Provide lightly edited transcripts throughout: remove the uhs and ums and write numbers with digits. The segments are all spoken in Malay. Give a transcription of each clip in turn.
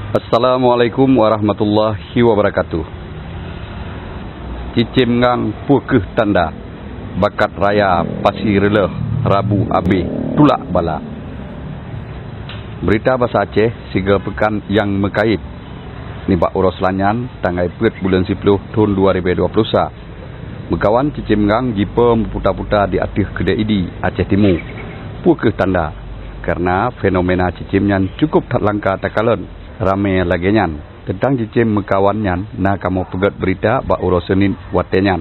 Assalamualaikum warahmatullahi wabarakatuh. Cicim ngang pukeh tanda bakat raya pasir releh Rabu Abih tulak bala. Berita bahasa Aceh 3 pekan yang mekait. Nibak uros lanyan tanggai pet bulan 10 tahun 2020. Mekawan cicim ngang jipa memputa-puta di atih kedai idi Aceh Timur. Pukeh tanda karena fenomena cicimnyan cukup tak langka takalan. Ramai lagi nyan tentang cicim mekawan nyan na kamu pegat berita bak uro Senin watenyan.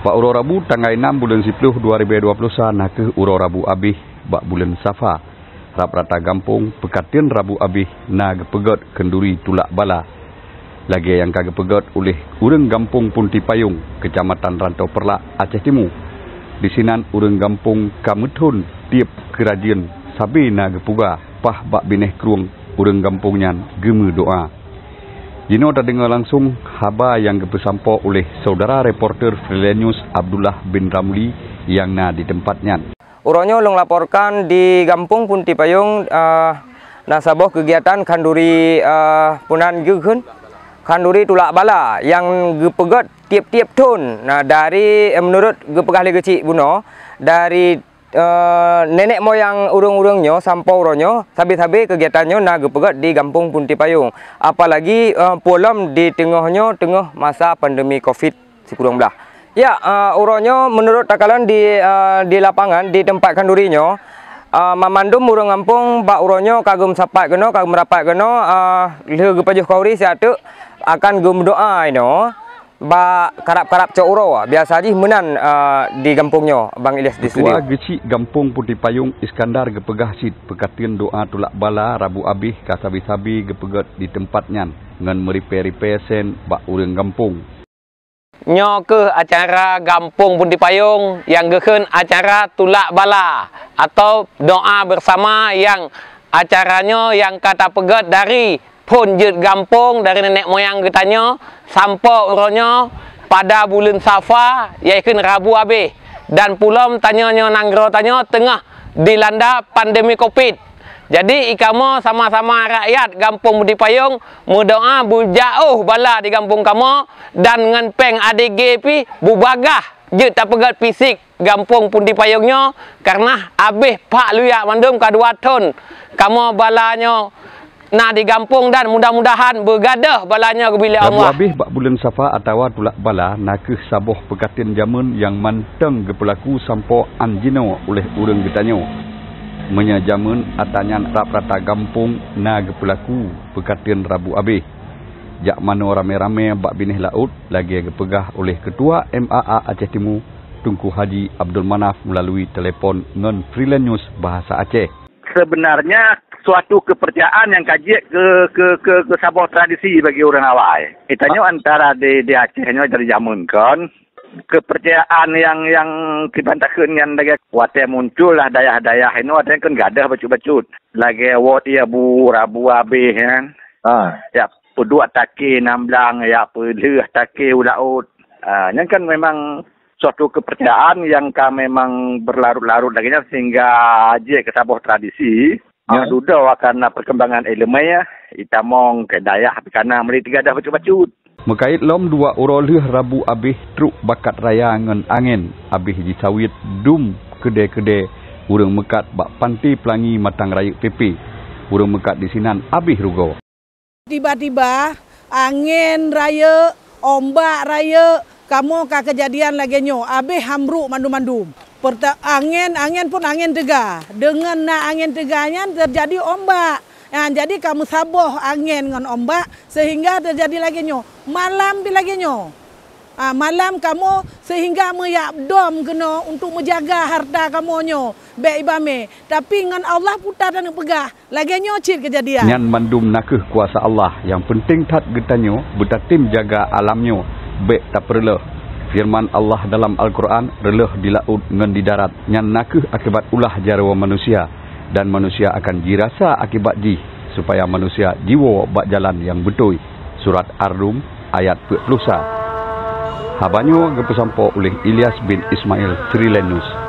Bak uro Rabu tanggal 6 bulan 10 2020 na ke uro Rabu Abih bak bulan Safa. Rap rata gampung pekatin Rabu Abih na gepegat kenduri tulak bala. Lagi yang kagak pegat oleh urang gampung Punti Payung, Kecamatan Rantau Perlak, Aceh Timur. Di sinan urang gampung Kametun tiap kerajaan sabi na gepuga pah bak bineh kruang urang gampungnya gemu doa. Jino tak dengar langsung haba yang kepesampo oleh saudara reporter Freelance News Abdullah bin Ramli yang na di tempatnya. Uronyo long laporkan di Kampung Punti Payung nasabah kegiatan kanduri punan geun kanduri tulak bala yang gepegat tiap-tiap tahun. Nah dari menurut gepegah legeci buno dari nenek moyang urung-urungnya sampai uronyo sabi-sabi kegiatannya na gepegat di Kampung Punti Payung. Apalagi polam di tengah masa pandemi COVID-19. Ya, uronyo menurut takalan di lapangan di tempat kandurinya mamandum urung kampung bak uronyo kagum sapat keno kagum rapat keno le gepajuh kauri siatu akan gum doa ino. Ba karap-karap cok uro biasa aja menan di kampungnya Bang Ilyas di studio. Ketua Geci Kampung Punti Payung Iskandar gepegah sid pekatin doa tulak bala Rabu Abih kasabi-sabi gepegat di tempatnya ngan meripe-ripe sen bak urang kampung. Nyo ke acara Kampung Punti Payung yang geken acara tulak bala atau doa bersama yang acaranya yang kata pegat dari pun jet gampung dari nenek moyang getanya sampai uronyo pada bulan Safa iaitu Rabu Abih dan pulam tanyanya nanggro tanya tengah dilanda pandemi Covid. Jadi ikamo sama-sama rakyat Kampung Punti Payung berdoa bujauh bala di kampung kamu dan ngepeng ADG pi bubagah jet tak pegat fisik Kampung Punti Payungnya karena abih pak luyak mandum ka 2 tahun kamu balanya nah di kampung dan mudah-mudahan bergadah balanya ke bila Allah. Rabu Abih bak bulan Safa atau tulak bala nakeh saboh pekatin jamun yang manteng gepelaku sampo anjino oleh urang getanyo. Menyajamun atanyan rap rata kampung na gepelaku pekatin Rabu Abih. Jak mano rame-rame bak binih laut lagi gepegah oleh Ketua MAA Aceh Timur Tunku Haji Abdul Manaf melalui telefon ngan Freelance News bahasa Aceh. Sebenarnya suatu kepercayaan yang kaji ke sebuah tradisi bagi orang awal. Itanya antara di Acehnya dari zaman kan kepercayaan yang kibantakeun yang lagi wate muncul lah dayah-dayah ini ada kan gadah bacut-bacut. Lagi wat ya bu Rabu Abih kan. Ya pedua taki namblang ya peleuh taki ulaut. Yang kan memang suatu kepercayaan yang memang berlarut-larut lagi sehingga aja ke sebuah tradisi. Duda karena perkembangan ilmiah itamong ke dayah karena meli 3 dah bacut-bacut. Mekait lom 2 uroleh Rabu Abih truk bakat raya ngan angin abih di sawit dum kede-kede urang mekat bak panti pelangi matang raya PP. Urang mekat di sinan abih rugo. Tiba-tiba angin raya, ombak raya, kamu ka kejadian lagi nyo abih hamru mandum-mandum. Angin pun angin tega. Dengan angin teganya terjadi ombak. Nah, jadi kamu saboh angin dengan ombak sehingga terjadi lagi nyo. Malam lagi nyo. Malam kamu sehingga meyak dom kena untuk menjaga harta kamu nyo. Baik ibame. Tapi dengan Allah putar dan pegah. Lagi nyo cit kejadian. Nyan mandum nakeh kuasa Allah. Yang penting tat getanyo betatim jaga alamnyo. Baik tak perlu. Firman Allah dalam Al-Quran, releh di laut ngan di darat, nyan nakeh akibat ulah jarawa manusia, dan manusia akan dirasa akibat jih, supaya manusia jiwa bak jalan yang betul. Surat Ar-Rum ayat 40. Habanyo gepesampo oleh Ilyas bin Ismail Freelance News.